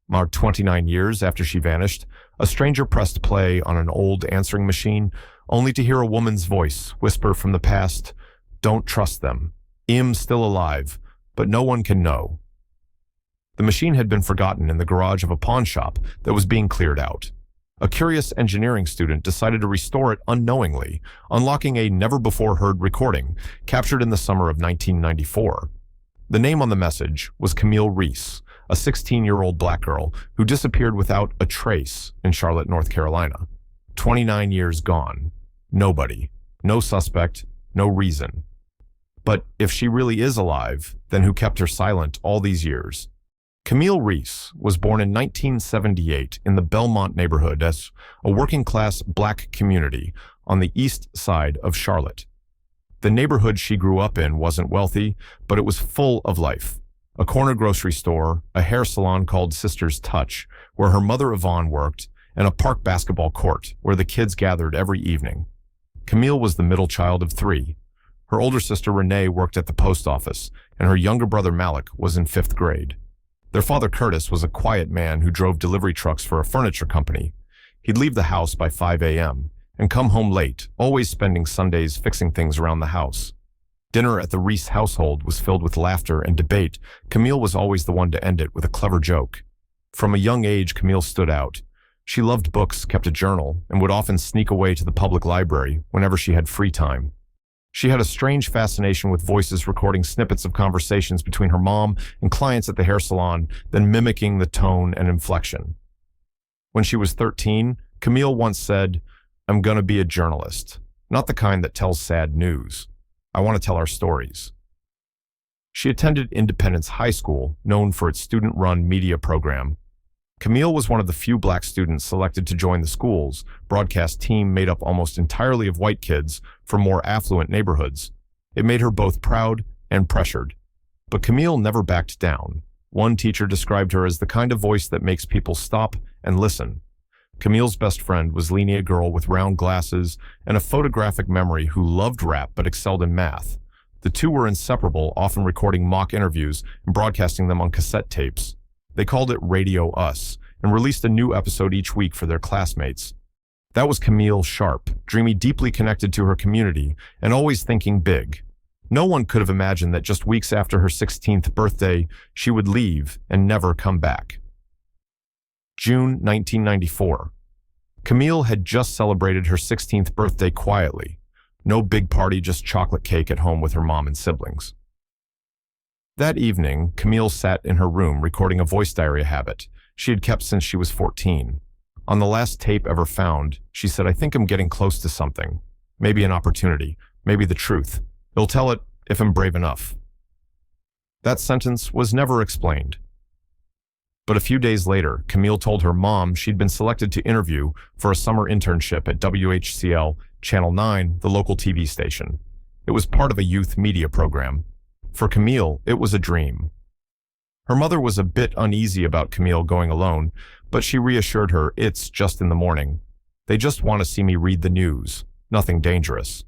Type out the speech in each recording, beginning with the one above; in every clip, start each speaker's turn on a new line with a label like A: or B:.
A: Marked 29 years after she vanished, a stranger pressed play on an old answering machine, only to hear a woman's voice whisper from the past, "Don't trust them. Im's still alive, but no one can know." The machine had been forgotten in the garage of a pawn shop that was being cleared out. A curious engineering student decided to restore it unknowingly, unlocking a never-before-heard recording captured in the summer of 1994. The name on the message was Camille Reese, a 16-year-old black girl who disappeared without a trace in Charlotte, North Carolina. 29 years gone. Nobody. No suspect. No reason. But if she really is alive, then who kept her silent all these years? Camille Reese was born in 1978 in the Belmont neighborhood as a working-class black community on the east side of Charlotte. The neighborhood she grew up in wasn't wealthy, but it was full of life. A corner grocery store, a hair salon called Sister's Touch, where her mother Yvonne worked, and a park basketball court where the kids gathered every evening. Camille was the middle child of three. Her older sister Renee worked at the post office, and her younger brother Malik was in 5th grade. Their father Curtis was a quiet man who drove delivery trucks for a furniture company. He'd leave the house by 5 a.m. and come home late, always spending Sundays fixing things around the house. Dinner at the Reese household was filled with laughter and debate. Camille was always the one to end it with a clever joke. From a young age, Camille stood out. She loved books, kept a journal, and would often sneak away to the public library whenever she had free time. She had a strange fascination with voices recording snippets of conversations between her mom and clients at the hair salon, then mimicking the tone and inflection. When she was 13, Camille once said, "I'm gonna be a journalist, not the kind that tells sad news. I want to tell our stories." She attended Independence High School, known for its student-run media program. Camille was one of the few black students selected to join the school's broadcast team made up almost entirely of white kids from more affluent neighborhoods. It made her both proud and pressured. But Camille never backed down. One teacher described her as the kind of voice that makes people stop and listen. Camille's best friend was Lena, a girl with round glasses and a photographic memory who loved rap but excelled in math. The two were inseparable, often recording mock interviews and broadcasting them on cassette tapes. They called it Radio Us and released a new episode each week for their classmates. That was Camille Sharp, dreamy, deeply connected to her community, and always thinking big. No one could have imagined that just weeks after her 16th birthday, she would leave and never come back. June 1994. Camille had just celebrated her 16th birthday quietly. No big party, just chocolate cake at home with her mom and siblings. That evening, Camille sat in her room recording a voice diary habit she had kept since she was 14. On the last tape ever found, she said, "I think I'm getting close to something. Maybe an opportunity, maybe the truth. I'll tell it if I'm brave enough." That sentence was never explained. But a few days later, Camille told her mom she'd been selected to interview for a summer internship at WHCL Channel 9, the local TV station. It was part of a youth media program. For Camille, it was a dream. Her mother was a bit uneasy about Camille going alone, but she reassured her, "It's just in the morning. They just want to see me read the news. Nothing dangerous."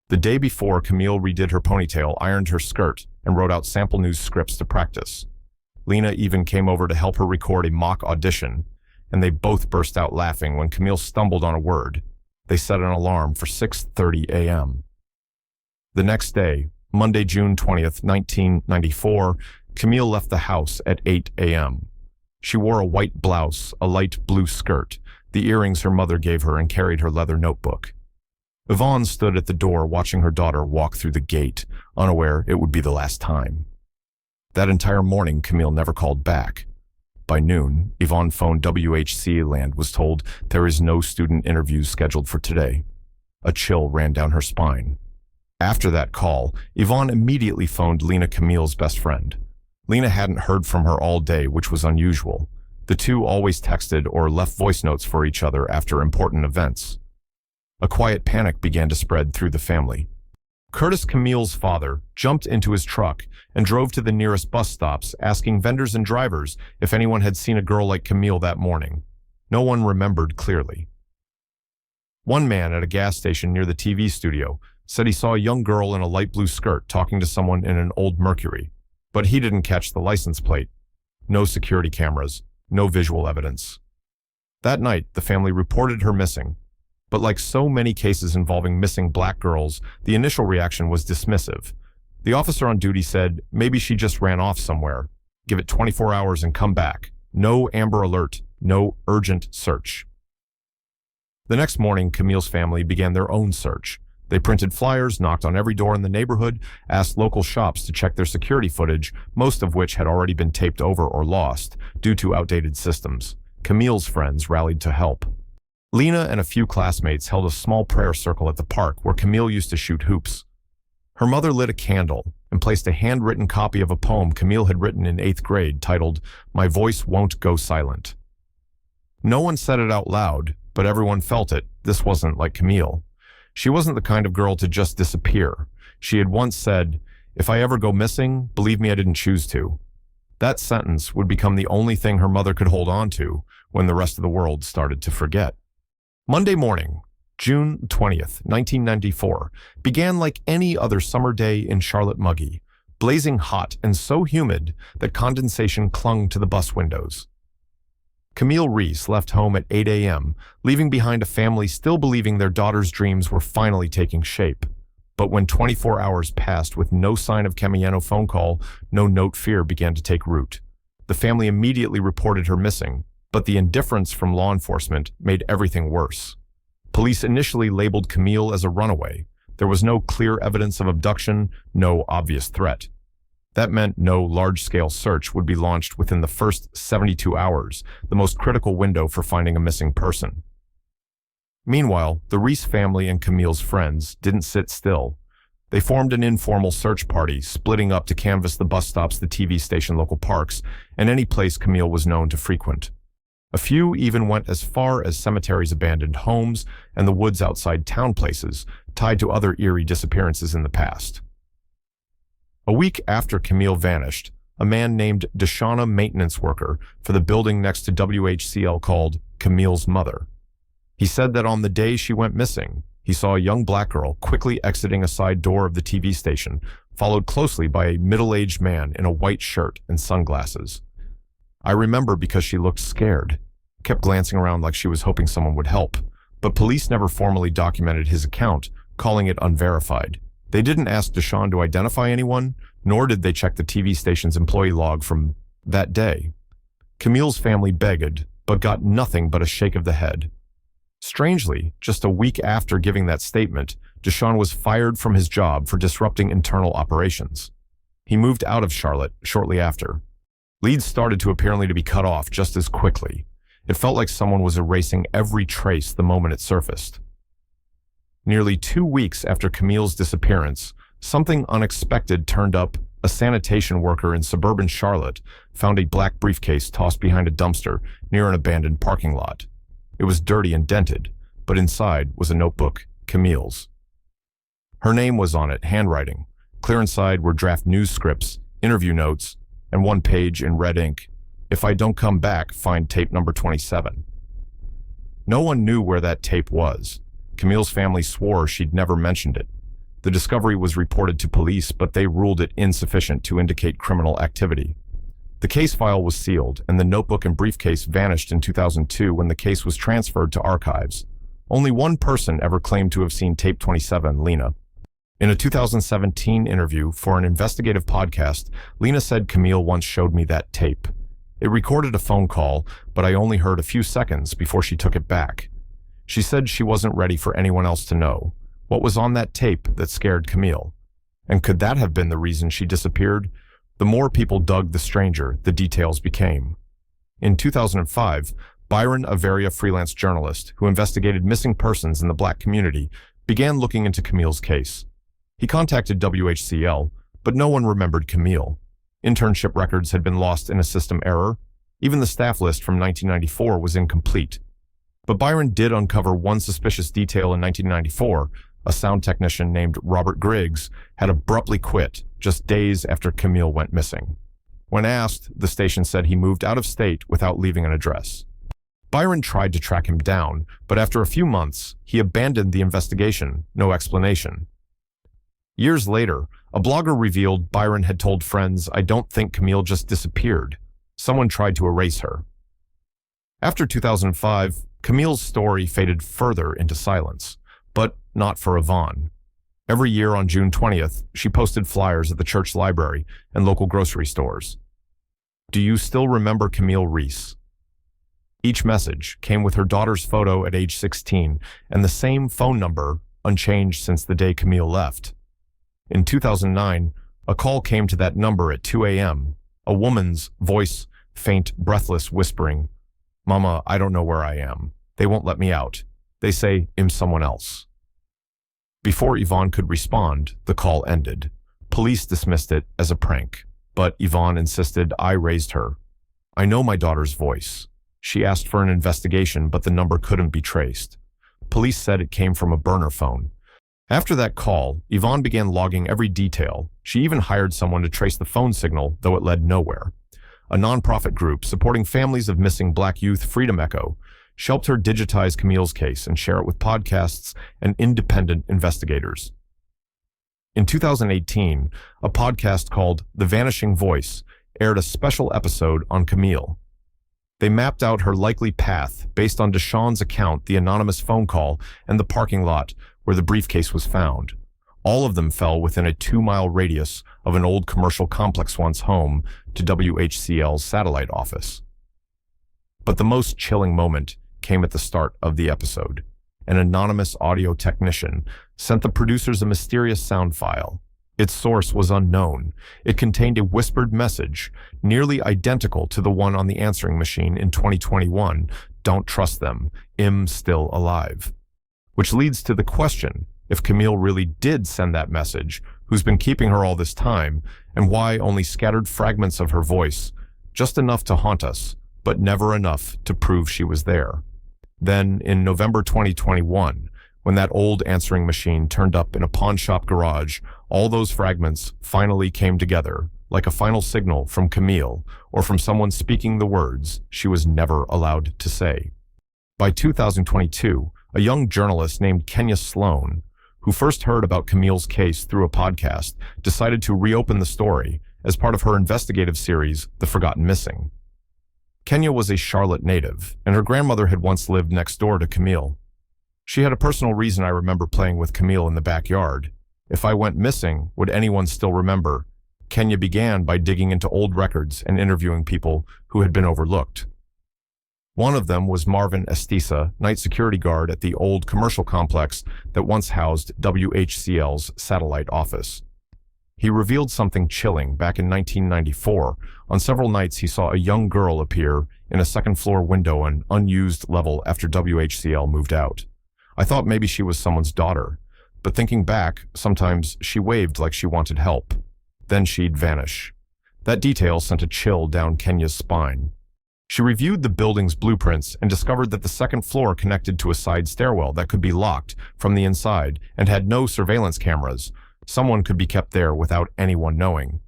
A: The day before, Camille redid her ponytail, ironed her skirt, and wrote out sample news scripts to practice. Lena even came over to help her record a mock audition, and they both burst out laughing when Camille stumbled on a word. They set an alarm for 6:30 a.m. The next day, Monday, June 20th, 1994, Camille left the house at 8 a.m. She wore a white blouse, a light blue skirt, the earrings her mother gave her, and carried her leather notebook. Yvonne stood at the door watching her daughter walk through the gate, unaware it would be the last time. That entire morning, Camille never called back. By noon, Yvonne phoned WHC and was told there is no student interviews scheduled for today. A chill ran down her spine. After that call, Yvonne immediately phoned Lena, Camille's best friend. Lena hadn't heard from her all day, which was unusual. The two always texted or left voice notes for each other after important events. A quiet panic began to spread through the family. Curtis, Camille's father, jumped into his truck and drove to the nearest bus stops, asking vendors and drivers if anyone had seen a girl like Camille that morning. No one remembered clearly. One man at a gas station near the TV studio said he saw a young girl in a light blue skirt talking to someone in an old Mercury, but he didn't catch the license plate. No security cameras, no visual evidence. That night, the family reported her missing. But like so many cases involving missing black girls, the initial reaction was dismissive. The officer on duty said, maybe she just ran off somewhere. Give it 24 hours and come back. No Amber Alert, no urgent search. The next morning, Camille's family began their own search. They printed flyers, knocked on every door in the neighborhood, asked local shops to check their security footage, most of which had already been taped over or lost due to outdated systems. Camille's friends rallied to help. Lena and a few classmates held a small prayer circle at the park where Camille used to shoot hoops. Her mother lit a candle and placed a handwritten copy of a poem Camille had written in 8th grade titled, "My Voice Won't Go Silent." No one said it out loud, but everyone felt it. This wasn't like Camille. She wasn't the kind of girl to just disappear. She had once said, "If I ever go missing, believe me, I didn't choose to." That sentence would become the only thing her mother could hold on to when the rest of the world started to forget. Monday morning, June 20th, 1994, began like any other summer day in Charlotte Muggy, blazing hot and so humid that condensation clung to the bus windows. Camille Reese left home at 8 a.m., leaving behind a family still believing their daughter's dreams were finally taking shape. But when 24 hours passed with no sign of Camille phone call, no note fear began to take root. The family immediately reported her missing, but the indifference from law enforcement made everything worse. Police initially labeled Camille as a runaway. There was no clear evidence of abduction, no obvious threat. That meant no large-scale search would be launched within the first 72 hours, the most critical window for finding a missing person. Meanwhile, the Reese family and Camille's friends didn't sit still. They formed an informal search party, splitting up to canvass the bus stops, the TV station, local parks, and any place Camille was known to frequent. A few even went as far as cemeteries, abandoned homes, and the woods outside town places, tied to other eerie disappearances in the past. A week after Camille vanished, a man named Deshawn, maintenance worker for the building next to WHCL, called Camille's mother. He said that on the day she went missing, he saw a young black girl quickly exiting a side door of the TV station, followed closely by a middle-aged man in a white shirt and sunglasses. I remember because she looked scared, kept glancing around like she was hoping someone would help, but police never formally documented his account, calling it unverified. They didn't ask Deshawn to identify anyone, nor did they check the TV station's employee log from that day. Camille's family begged, but got nothing but a shake of the head. Strangely, just a week after giving that statement, Deshawn was fired from his job for disrupting internal operations. He moved out of Charlotte shortly after. Leads started to apparently be cut off just as quickly. It felt like someone was erasing every trace the moment it surfaced. Nearly 2 weeks after Camille's disappearance, something unexpected turned up. A sanitation worker in suburban Charlotte found a black briefcase tossed behind a dumpster near an abandoned parking lot. It was dirty and dented, but inside was a notebook, Camille's. Her name was on it, handwriting. Clear inside were draft news scripts, interview notes, and one page in red ink. "If I don't come back, find tape number 27. No one knew where that tape was. Camille's family swore she'd never mentioned it. The discovery was reported to police, but they ruled it insufficient to indicate criminal activity. The case file was sealed, and the notebook and briefcase vanished in 2002 when the case was transferred to archives. Only one person ever claimed to have seen tape 27, Lena. In a 2017 interview for an investigative podcast, Lena said, "Camille once showed me that tape. It recorded a phone call, but I only heard a few seconds before she took it back. She said she wasn't ready for anyone else to know what was on that tape that scared Camille. And could that have been the reason she disappeared? The more people dug the stranger, the details became." In 2005, Byron Averia, freelance journalist who investigated missing persons in the black community, began looking into Camille's case. He contacted WHCL, but no one remembered Camille. Internship records had been lost in a system error. Even the staff list from 1994 was incomplete. But Byron did uncover one suspicious detail in 1994. A sound technician named Robert Griggs had abruptly quit just days after Camille went missing. When asked, the station said he moved out of state without leaving an address. Byron tried to track him down, but after a few months, he abandoned the investigation, no explanation. Years later, a blogger revealed Byron had told friends, "I don't think Camille just disappeared. Someone tried to erase her." After 2005, Camille's story faded further into silence, but not for Yvonne. Every year on June 20th, she posted flyers at the church library and local grocery stores. Do you still remember Camille Reese? Each message came with her daughter's photo at age 16 and the same phone number, unchanged since the day Camille left. In 2009, a call came to that number at 2 a.m., a woman's voice, faint, breathless, whispering, "Mama, I don't know where I am. They won't let me out. They say I'm someone else." Before Yvonne could respond, the call ended. Police dismissed it as a prank, but Yvonne insisted I raised her. I know my daughter's voice. She asked for an investigation, but the number couldn't be traced. Police said it came from a burner phone. After that call, Yvonne began logging every detail. She even hired someone to trace the phone signal, though it led nowhere. A nonprofit group supporting families of missing Black youth, Freedom Echo, helped her digitize Camille's case and share it with podcasts and independent investigators. In 2018, a podcast called The Vanishing Voice aired a special episode on Camille. They mapped out her likely path based on Deshawn's account, the anonymous phone call, and the parking lot where the briefcase was found. All of them fell within a 2-mile radius of an old commercial complex once home to WHCL's satellite office. But the most chilling moment came at the start of the episode. An anonymous audio technician sent the producers a mysterious sound file. Its source was unknown. It contained a whispered message, nearly identical to the one on the answering machine in 2021, "Don't trust them, I'm still alive." Which leads to the question, if Camille really did send that message, who's been keeping her all this time, and why only scattered fragments of her voice, just enough to haunt us, but never enough to prove she was there. Then, in November 2021, when that old answering machine turned up in a pawn shop garage, all those fragments finally came together, like a final signal from Camille, or from someone speaking the words she was never allowed to say. By 2022, a young journalist named Kenya Sloan, who first heard about Camille's case through a podcast, decided to reopen the story as part of her investigative series, The Forgotten Missing. Kenya was a Charlotte native, and her grandmother had once lived next door to Camille. She had a personal reason I remember playing with Camille in the backyard. If I went missing, would anyone still remember? Kenya began by digging into old records and interviewing people who had been overlooked. One of them was Marvin Estisa, night security guard at the old commercial complex that once housed WHCL's satellite office. He revealed something chilling back in 1994. On several nights, he saw a young girl appear in a second-floor window on an unused level after WHCL moved out. I thought maybe she was someone's daughter, but thinking back, sometimes she waved like she wanted help. Then she'd vanish. That detail sent a chill down Kenya's spine. She reviewed the building's blueprints and discovered that the second floor connected to a side stairwell that could be locked from the inside and had no surveillance cameras. Someone could be kept there without anyone knowing.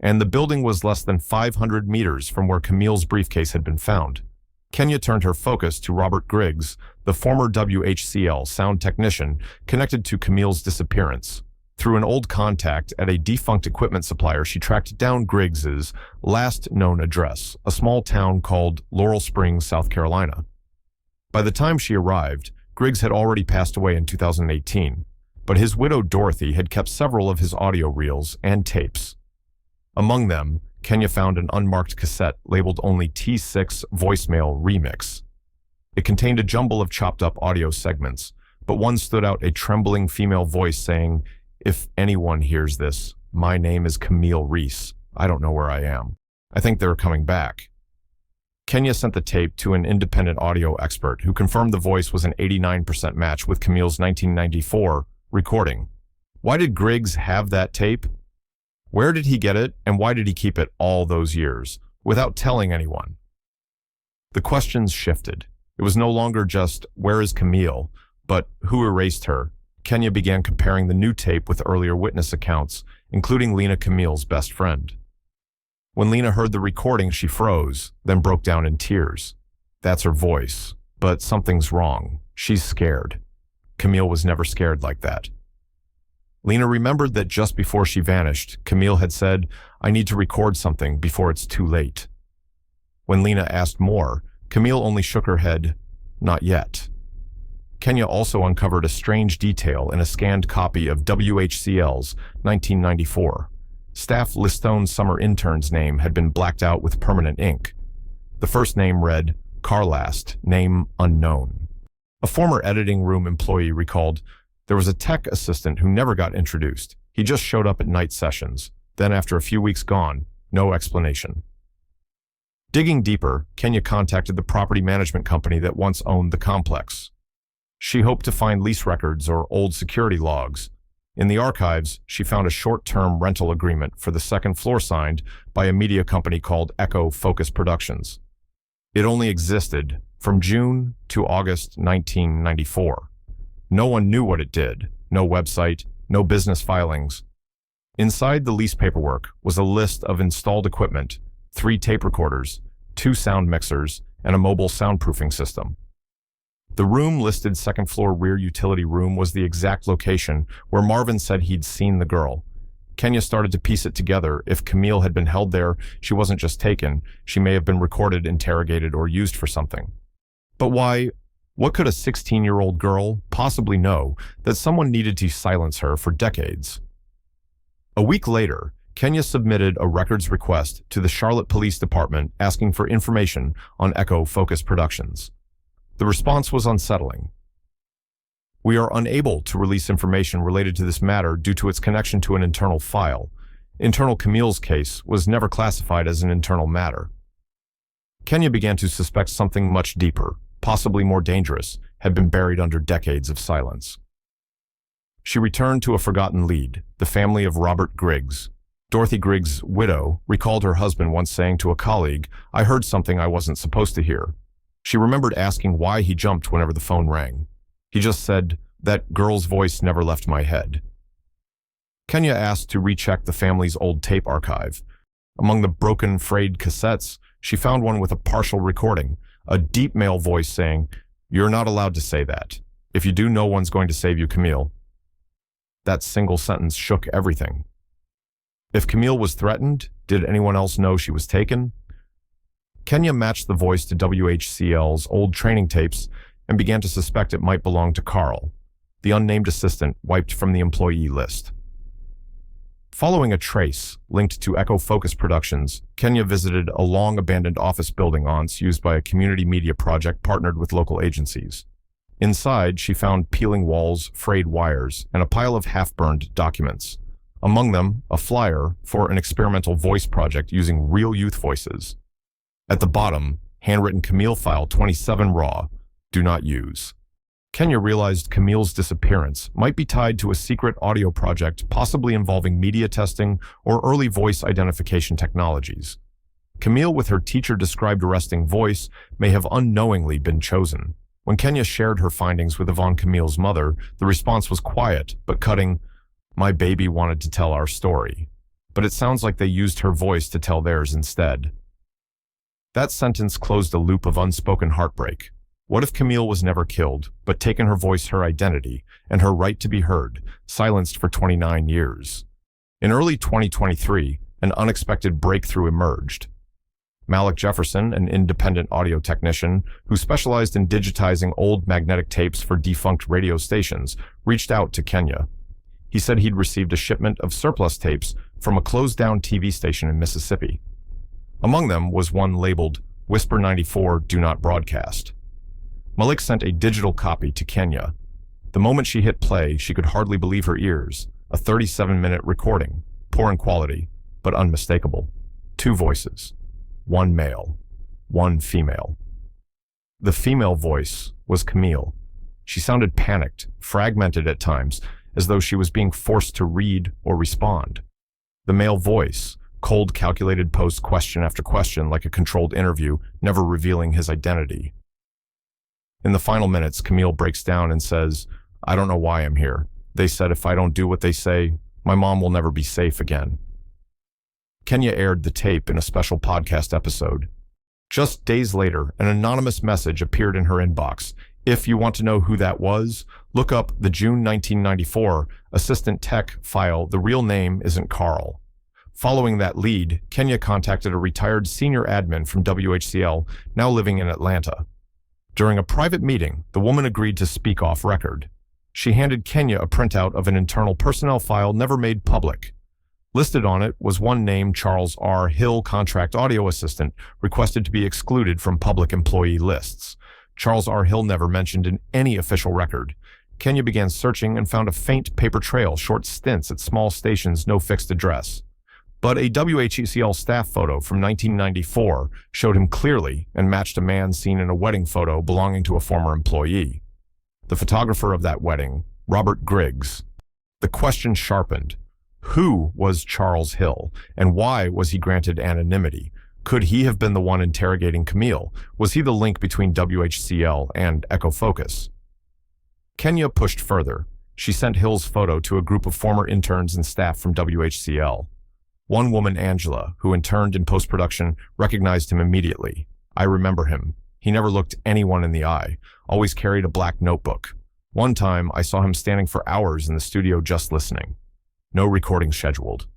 A: And the building was less than 500 meters from where Camille's briefcase had been found. Kenya turned her focus to Robert Griggs, the former WHCL sound technician connected to Camille's disappearance. Through an old contact at a defunct equipment supplier, she tracked down Griggs's last known address, a small town called Laurel Springs, South Carolina. By the time she arrived, Griggs had already passed away in 2018, but his widow Dorothy had kept several of his audio reels and tapes. Among them, Kenya found an unmarked cassette labeled only T6 Voicemail Remix. It contained a jumble of chopped-up audio segments, but one stood out, a trembling female voice saying, "If anyone hears this, my name is Camille Reese. I don't know where I am. I think they're coming back." Kenya sent the tape to an independent audio expert who confirmed the voice was an 89% match with Camille's 1994 recording. Why did Griggs have that tape? Where did he get it, and why did he keep it all those years, without telling anyone? The questions shifted. It was no longer just, where is Camille, but who erased her? Kenya began comparing the new tape with earlier witness accounts, including Lena, Camille's best friend. When Lena heard the recording, she froze, then broke down in tears. That's her voice, but something's wrong. She's scared. Camille was never scared like that. Lena remembered that just before she vanished, Camille had said, "I need to record something before it's too late." When Lena asked more, Camille only shook her head. Not yet. Kenya also uncovered a strange detail in a scanned copy of WHCL's 1994. Staff Listone's summer intern's name had been blacked out with permanent ink. The first name read, Carlast, name unknown. A former editing room employee recalled, there was a tech assistant who never got introduced. He just showed up at night sessions. Then after a few weeks gone, no explanation. Digging deeper, Kenya contacted the property management company that once owned the complex. She hoped to find lease records or old security logs. In the archives, she found a short-term rental agreement for the second floor signed by a media company called Echo Focus Productions. It only existed from June to August 1994. No one knew what it did. No website, no business filings. Inside the lease paperwork was a list of installed equipment, 3 tape recorders, 2 sound mixers, and a mobile soundproofing system. The room listed second floor rear utility room was the exact location where Marvin said he'd seen the girl. Kenya started to piece it together. If Camille had been held there, she wasn't just taken. She may have been recorded, interrogated, or used for something. But why? What could a 16-year-old girl possibly know that someone needed to silence her for decades? A week later, Kenya submitted a records request to the Charlotte Police Department asking for information on Echo Focus Productions. The response was unsettling. We are unable to release information related to this matter due to its connection to an internal file. Internal Camille's case was never classified as an internal matter. Kenya began to suspect something much deeper, possibly more dangerous, had been buried under decades of silence. She returned to a forgotten lead, the family of Robert Griggs. Dorothy Griggs' widow recalled her husband once saying to a colleague, "I heard something I wasn't supposed to hear." She remembered asking why he jumped whenever the phone rang. He just said, "That girl's voice never left my head." Kenya asked to recheck the family's old tape archive. Among the broken, frayed cassettes, she found one with a partial recording, a deep male voice saying, "You're not allowed to say that. If you do, no one's going to save you, Camille." That single sentence shook everything. If Camille was threatened, did anyone else know she was taken? Kenya matched the voice to WHCL's old training tapes and began to suspect it might belong to Carl, the unnamed assistant wiped from the employee list. Following a trace linked to Echo Focus Productions, Kenya visited a long-abandoned office building once used by a community media project partnered with local agencies. Inside, she found peeling walls, frayed wires, and a pile of half-burned documents. Among them, a flyer for an experimental voice project using real youth voices. At the bottom, handwritten Camille File 27 Raw, do not use. Kenya realized Camille's disappearance might be tied to a secret audio project possibly involving media testing or early voice identification technologies. Camille, with her teacher-described arresting voice, may have unknowingly been chosen. When Kenya shared her findings with Yvonne Camille's mother, the response was quiet but cutting, "My baby wanted to tell our story." But it sounds like they used her voice to tell theirs instead. That sentence closed a loop of unspoken heartbreak. What if Camille was never killed, but taken her voice, her identity, and her right to be heard, silenced for 29 years? In early 2023, an unexpected breakthrough emerged. Malik Jefferson, an independent audio technician who specialized in digitizing old magnetic tapes for defunct radio stations, reached out to Kenya. He said he'd received a shipment of surplus tapes from a closed-down TV station in Mississippi. Among them was one labeled Whisper 94 Do Not Broadcast. Malik sent a digital copy to Kenya. The moment she hit play, she could hardly believe her ears. A 37-minute recording, poor in quality, but unmistakable. 2 voices, 1 male, 1 female. The female voice was Camille. She sounded panicked, fragmented at times, as though she was being forced to read or respond. The male voice, cold, calculated, posed question after question like a controlled interview, never revealing his identity. In the final minutes, Camille breaks down and says, "I don't know why I'm here. They said if I don't do what they say, my mom will never be safe again." Kenya aired the tape in a special podcast episode. Just days later, an anonymous message appeared in her inbox. If you want to know who that was, look up the June 1994 Assistant Tech file. The real name isn't Carl. Following that lead, Kenya contacted a retired senior admin from WHCL, now living in Atlanta. During a private meeting, the woman agreed to speak off record. She handed Kenya a printout of an internal personnel file never made public. Listed on it was one name, Charles R. Hill, contract audio assistant, requested to be excluded from public employee lists. Charles R. Hill never mentioned in any official record. Kenya began searching and found a faint paper trail, short stints at small stations, no fixed address. But a WHCL staff photo from 1994 showed him clearly and matched a man seen in a wedding photo belonging to a former employee. The photographer of that wedding, Robert Griggs. The question sharpened. Who was Charles Hill, and why was he granted anonymity? Could he have been the one interrogating Camille? Was he the link between WHCL and Echo Focus? Kenya pushed further. She sent Hill's photo to a group of former interns and staff from WHCL. One woman, Angela, who interned in post-production, recognized him immediately. I remember him. He never looked anyone in the eye, always carried a black notebook. One time, I saw him standing for hours in the studio just listening. No recording scheduled.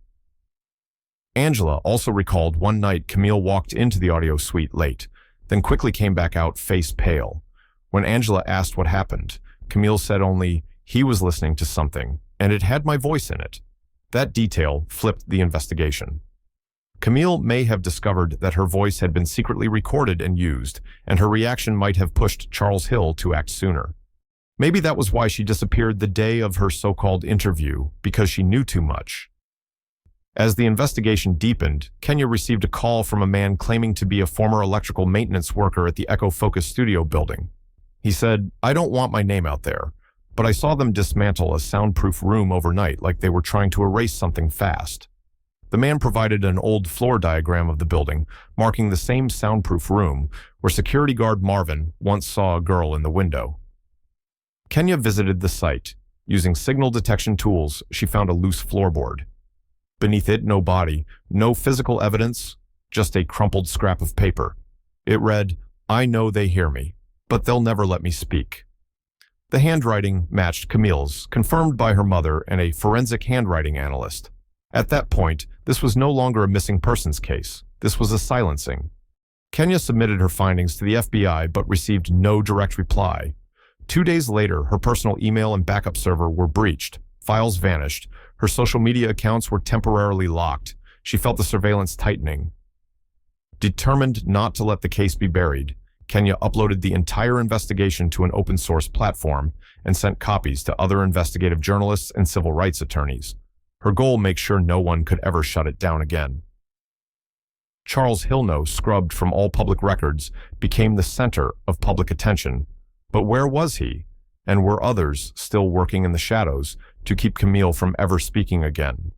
A: Angela also recalled one night Camille walked into the audio suite late, then quickly came back out face pale. When Angela asked what happened, Camille said only, he was listening to something, and it had my voice in it. That detail flipped the investigation. Camille may have discovered that her voice had been secretly recorded and used, and her reaction might have pushed Charles Hill to act sooner. Maybe that was why she disappeared the day of her so-called interview, because she knew too much. As the investigation deepened, Kenya received a call from a man claiming to be a former electrical maintenance worker at the Echo Focus studio building. He said, I don't want my name out there, but I saw them dismantle a soundproof room overnight like they were trying to erase something fast. The man provided an old floor diagram of the building, marking the same soundproof room where security guard Marvin once saw a girl in the window. Kenya visited the site. Using signal detection tools, she found a loose floorboard. Beneath it, no body, no physical evidence, just a crumpled scrap of paper. It read, I know they hear me, but they'll never let me speak. The handwriting matched Camille's, confirmed by her mother and a forensic handwriting analyst. At that point, this was no longer a missing persons case. This was a silencing. Kenya submitted her findings to the FBI but received no direct reply. 2 days later, her personal email and backup server were breached. Files vanished. Her social media accounts were temporarily locked. She felt the surveillance tightening. Determined not to let the case be buried, Kenya uploaded the entire investigation to an open-source platform and sent copies to other investigative journalists and civil rights attorneys. Her goal: make sure no one could ever shut it down again. Charles Hill, scrubbed from all public records, became the center of public attention. But where was he? And were others still working in the shadows to keep Camille from ever speaking again?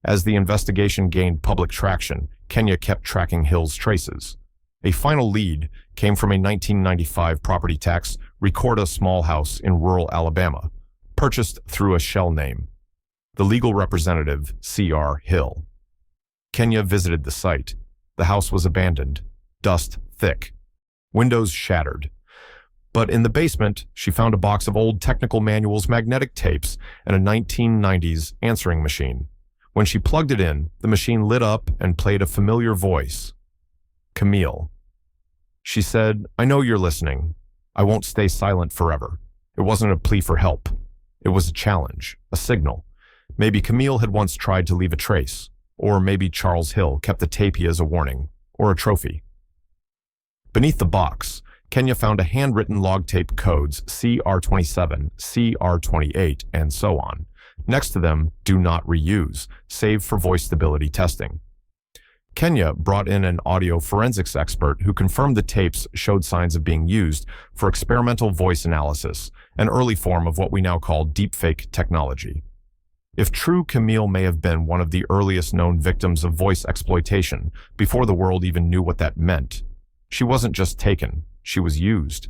A: As the investigation gained public traction, Kenya kept tracking Hill's traces. A final lead came from a 1995 property tax record a small house in rural Alabama, purchased through a shell name. The legal representative, C.R. Hill. Kenya visited the site. The house was abandoned, dust thick, windows shattered. But in the basement, she found a box of old technical manuals, magnetic tapes, and a 1990s answering machine. When she plugged it in, the machine lit up and played a familiar voice. Camille. She said, I know you're listening. I won't stay silent forever. It wasn't a plea for help. It was a challenge, a signal. Maybe Camille had once tried to leave a trace, or maybe Charles Hill kept the tape as a warning, or a trophy. Beneath the box, Kenya found a handwritten log tape codes CR27, CR28, and so on. Next to them, do not reuse, save for voice stability testing. Kenya brought in an audio forensics expert who confirmed the tapes showed signs of being used for experimental voice analysis, an early form of what we now call deepfake technology. If true, Camille may have been one of the earliest known victims of voice exploitation before the world even knew what that meant. She wasn't just taken. She was used.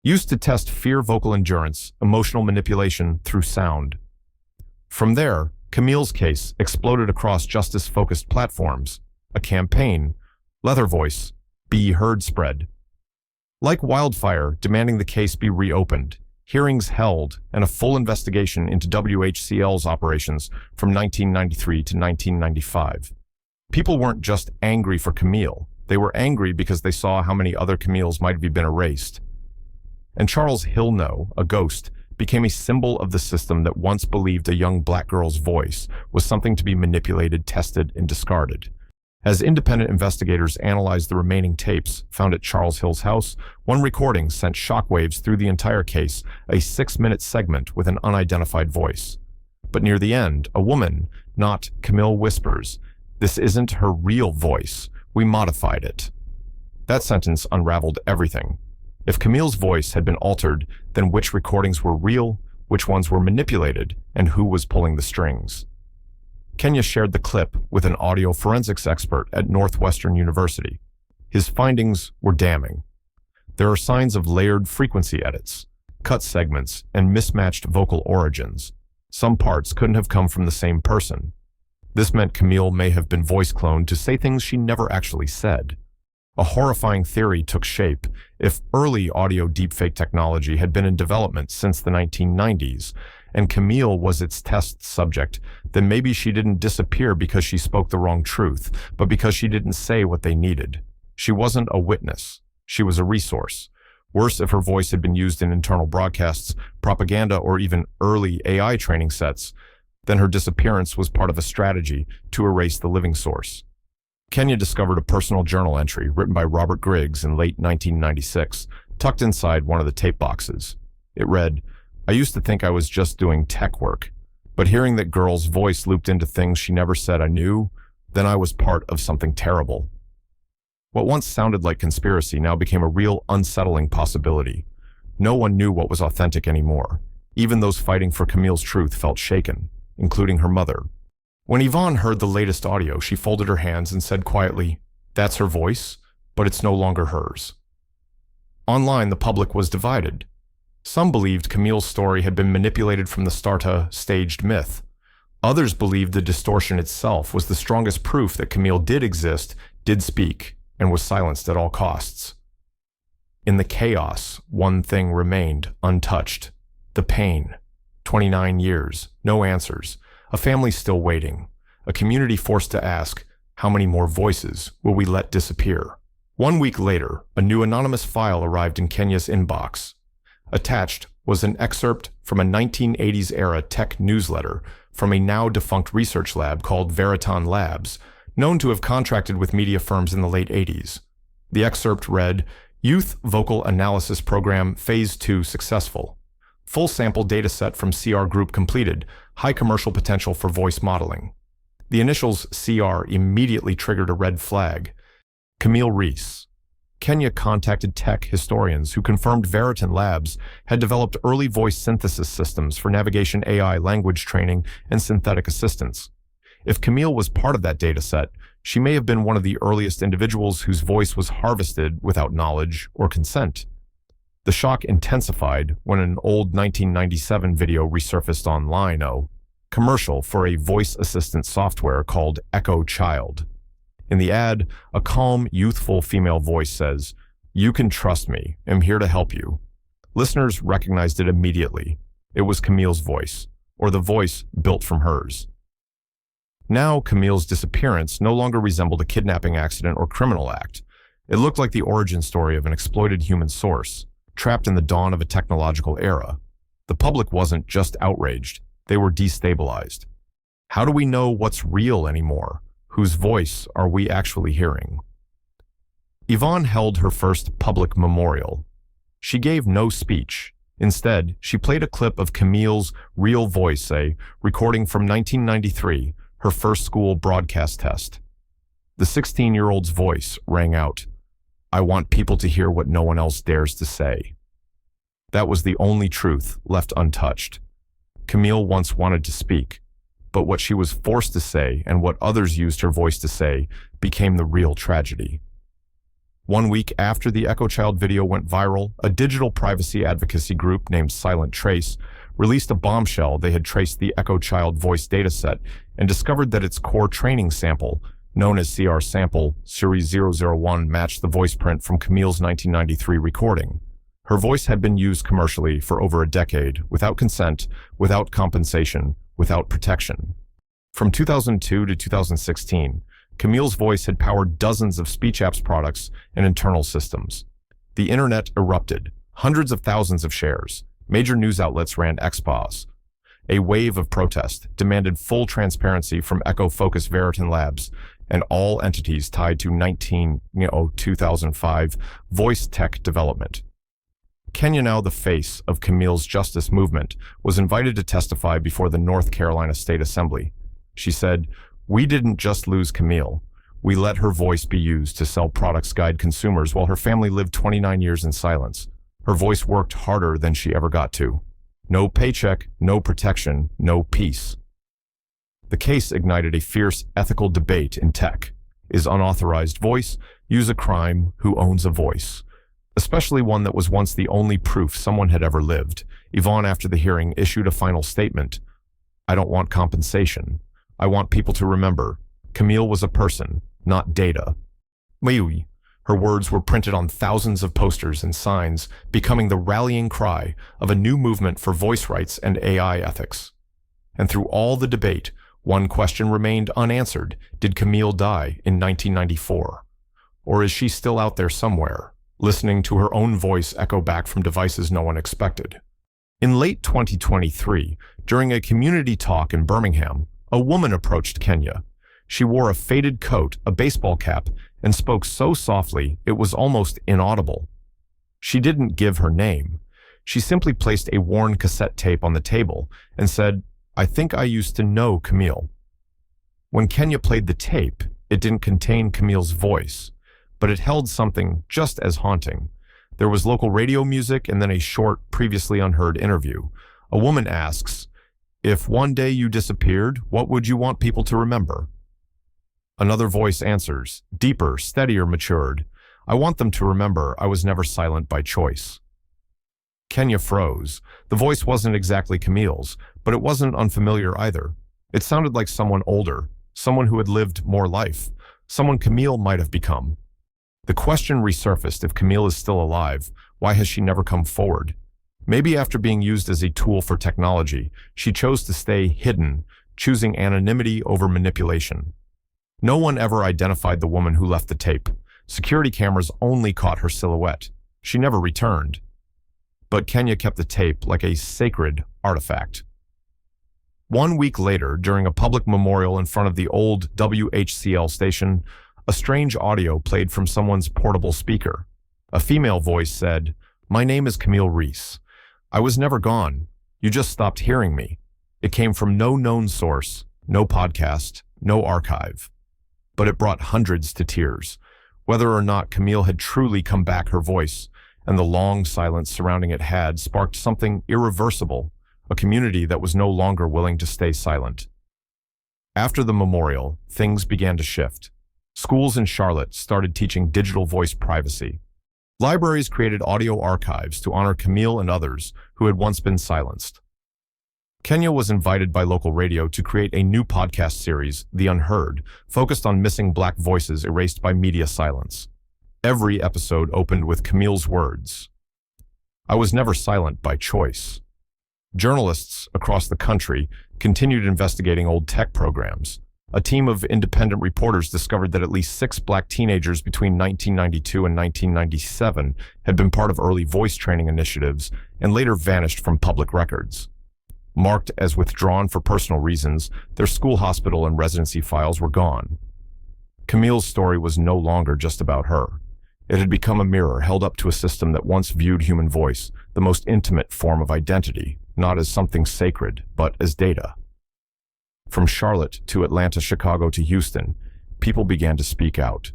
A: Used to test fear, vocal endurance, emotional manipulation through sound. From there, Camille's case exploded across justice-focused platforms. A campaign, Leather Voice, Be Heard spread. Like wildfire, demanding the case be reopened. hearings held, and a full investigation into WHCL's operations from 1993 to 1995. People weren't just angry for Camille. They were angry because they saw how many other Camilles might have been erased. And Charles Hillno, a ghost, became a symbol of the system that once believed a young black girl's voice was something to be manipulated, tested, and discarded. As independent investigators analyzed the remaining tapes found at Charles Hill's house, one recording sent shockwaves through the entire case, a 6-minute segment with an unidentified voice. But near the end, a woman, not Camille, whispers, "This isn't her real voice. We modified it." That sentence unraveled everything. If Camille's voice had been altered, then which recordings were real, which ones were manipulated, and who was pulling the strings? Kenya shared the clip with an audio forensics expert at Northwestern University. His findings were damning. There are signs of layered frequency edits, cut segments, and mismatched vocal origins. Some parts couldn't have come from the same person. This meant Camille may have been voice cloned to say things she never actually said. A horrifying theory took shape. If early audio deepfake technology had been in development since the 1990s, and Camille was its test subject, then maybe she didn't disappear because she spoke the wrong truth, but because she didn't say what they needed. She wasn't a witness. She was a resource. Worse, if her voice had been used in internal broadcasts, propaganda, or even early AI training sets, then her disappearance was part of a strategy to erase the living source. Kenya discovered a personal journal entry written by Robert Griggs in late 1996, tucked inside one of the tape boxes. It read, "I used to think I was just doing tech work, but hearing that girl's voice looped into things she never said I knew, then I was part of something terrible." What once sounded like conspiracy now became a real unsettling possibility. No one knew what was authentic anymore. Even those fighting for Camille's truth felt shaken, including her mother. When Yvonne heard the latest audio, she folded her hands and said quietly, "That's her voice, but it's no longer hers." Online, the public was divided. Some believed Camille's story had been manipulated from the start, a staged myth. Others believed the distortion itself was the strongest proof that Camille did exist, did speak, and was silenced at all costs. In the chaos, one thing remained untouched: the pain. 29 years, no answers, a family still waiting, a community forced to ask, how many more voices will we let disappear? 1 week later, a new anonymous file arrived in Kenya's inbox. Attached was an excerpt from a 1980s-era tech newsletter from a now-defunct research lab called Veriton Labs, known to have contracted with media firms in the late 80s. The excerpt read, "Youth Vocal Analysis Program Phase 2 Successful. Full sample dataset from CR Group completed. High commercial potential for voice modeling." The initials CR immediately triggered a red flag. Camille Reese. Kenya contacted tech historians who confirmed Veriton Labs had developed early voice synthesis systems for navigation AI language training and synthetic assistance. If Camille was part of that dataset, she may have been one of the earliest individuals whose voice was harvested without knowledge or consent. The shock intensified when an old 1997 video resurfaced online, a commercial for a voice assistant software called Echo Child. In the ad, a calm, youthful female voice says, "You can trust me. I'm here to help you." Listeners recognized it immediately. It was Camille's voice, or the voice built from hers. Now, Camille's disappearance no longer resembled a kidnapping accident or criminal act. It looked like the origin story of an exploited human source, trapped in the dawn of a technological era. The public wasn't just outraged, they were destabilized. How do we know what's real anymore? Whose voice are we actually hearing? Yvonne held her first public memorial. She gave no speech. Instead, she played a clip of Camille's real voice, a recording from 1993, her first school broadcast test. The 16-year-old's voice rang out, "I want people to hear what no one else dares to say." That was the only truth left untouched. Camille once wanted to speak, but what she was forced to say and what others used her voice to say became the real tragedy. 1 week after the Echo Child video went viral, a digital privacy advocacy group named Silent Trace released a bombshell. They had traced the Echo Child voice dataset and discovered that its core training sample, known as CR sample Series 001, matched the voice print from Camille's 1993 recording. Her voice had been used commercially for over a decade, without consent, without compensation, without protection. From 2002 to 2016, Camille's voice had powered dozens of speech apps products and internal systems. The internet erupted, hundreds of thousands of shares. Major news outlets ran expos. A wave of protest demanded full transparency from Echo Focus Veriton Labs and all entities tied to 2005 voice tech development. Kenya, now the face of Camille's justice movement, was invited to testify before the North Carolina State Assembly. She said, "We didn't just lose Camille. We let her voice be used to sell products, guide consumers, while her family lived 29 years in silence. Her voice worked harder than she ever got to. No paycheck, no protection, no peace." The case ignited a fierce ethical debate in tech. Is unauthorized voice use a crime? Who owns a voice? Especially one that was once the only proof someone had ever lived. Yvonne, after the hearing, issued a final statement. "I don't want compensation. I want people to remember. Camille was a person, not data." Mayui. Her words were printed on thousands of posters and signs, becoming the rallying cry of a new movement for voice rights and AI ethics. And through all the debate, one question remained unanswered. Did Camille die in 1994? Or is she still out there somewhere, listening to her own voice echo back from devices no one expected? In late 2023, during a community talk in Birmingham, a woman approached Kenya. She wore a faded coat, a baseball cap, and spoke so softly it was almost inaudible. She didn't give her name. She simply placed a worn cassette tape on the table and said, "I think I used to know Camille." When Kenya played the tape, it didn't contain Camille's voice, but it held something just as haunting. There was local radio music and then a short, previously unheard interview. A woman asks, "If one day you disappeared, what would you want people to remember?" Another voice answers, deeper, steadier, matured, "I want them to remember I was never silent by choice." Kenya froze. The voice wasn't exactly Camille's, but it wasn't unfamiliar either. It sounded like someone older, someone who had lived more life, someone Camille might have become. The question resurfaced: if Camille is still alive, why has she never come forward? Maybe after being used as a tool for technology, she chose to stay hidden, choosing anonymity over manipulation. No one ever identified the woman who left the tape. Security cameras only caught her silhouette. She never returned. But Kenya kept the tape like a sacred artifact. 1 week later, during a public memorial in front of the old WHCL station, a strange audio played from someone's portable speaker. A female voice said, "My name is Camille Reese. I was never gone. You just stopped hearing me." It came from no known source, no podcast, no archive. But it brought hundreds to tears. Whether or not Camille had truly come back, her voice and the long silence surrounding it had sparked something irreversible, a community that was no longer willing to stay silent. After the memorial, things began to shift. Schools in Charlotte started teaching digital voice privacy. Libraries created audio archives to honor Camille and others who had once been silenced. Kenya was invited by local radio to create a new podcast series, The Unheard, focused on missing Black voices erased by media silence. Every episode opened with Camille's words, "I was never silent by choice." Journalists across the country continued investigating old tech programs. A team of independent reporters discovered that at least 6 Black teenagers between 1992 and 1997 had been part of early voice training initiatives and later vanished from public records. Marked as withdrawn for personal reasons, their school, hospital, and residency files were gone. Camille's story was no longer just about her. It had become a mirror held up to a system that once viewed human voice, the most intimate form of identity, not as something sacred, but as data. From Charlotte to Atlanta, Chicago to Houston, people began to speak out.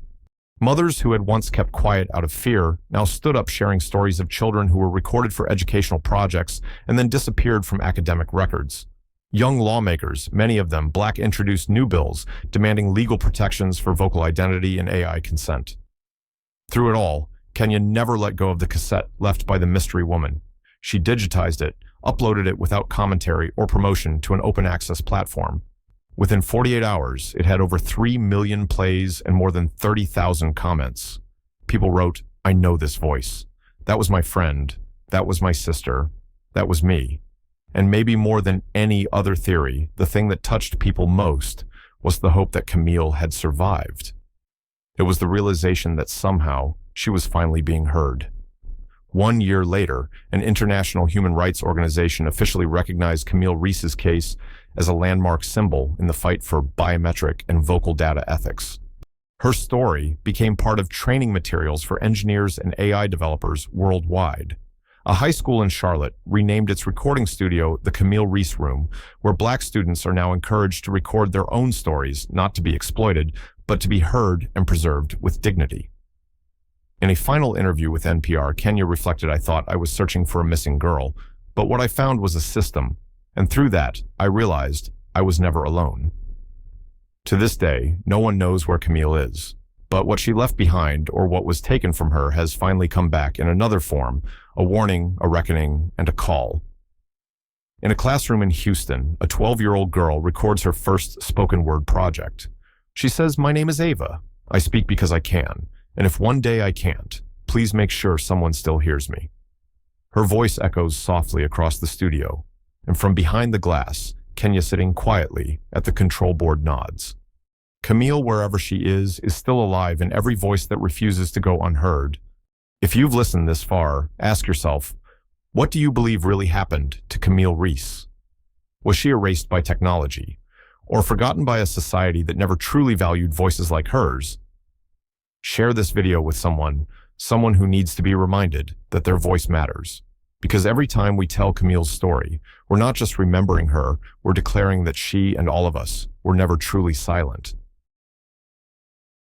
A: Mothers who had once kept quiet out of fear now stood up, sharing stories of children who were recorded for educational projects and then disappeared from academic records. Young lawmakers, many of them Black, introduced new bills demanding legal protections for vocal identity and AI consent. Through it all, Kenya never let go of the cassette left by the mystery woman. She digitized it, uploaded it without commentary or promotion to an open access platform. Within 48 hours, it had over 3 million plays and more than 30,000 comments. People wrote, "I know this voice. That was my friend. That was my sister. That was me. And maybe more than any other theory, the thing that touched people most was the hope that Camille had survived. It was the realization that somehow she was finally being heard. 1 year later, an international human rights organization officially recognized Camille Reese's case as a landmark symbol in the fight for biometric and vocal data ethics. Her story became part of training materials for engineers and AI developers worldwide. A high school in Charlotte renamed its recording studio the Camille Reese Room, where Black students are now encouraged to record their own stories, not to be exploited, but to be heard and preserved with dignity. In a final interview with NPR, Kenya reflected, "I thought I was searching for a missing girl, but what I found was a system, and through that, I realized I was never alone." To this day, no one knows where Camille is, but what she left behind, or what was taken from her, has finally come back in another form: a warning, a reckoning, and a call. In a classroom in Houston, a 12-year-old girl records her first spoken word project. She says, "My name is Ava. I speak because I can. And if one day I can't, please make sure someone still hears me." Her voice echoes softly across the studio, and from behind the glass, Kenya, sitting quietly at the control board, nods. Camille, wherever she is still alive in every voice that refuses to go unheard. If you've listened this far, ask yourself, what do you believe really happened to Camille Reese? Was she erased by technology, or forgotten by a society that never truly valued voices like hers? Share this video with someone who needs to be reminded that their voice matters. Because every time we tell Camille's story, we're not just remembering her, we're declaring that she and all of us were never truly silent.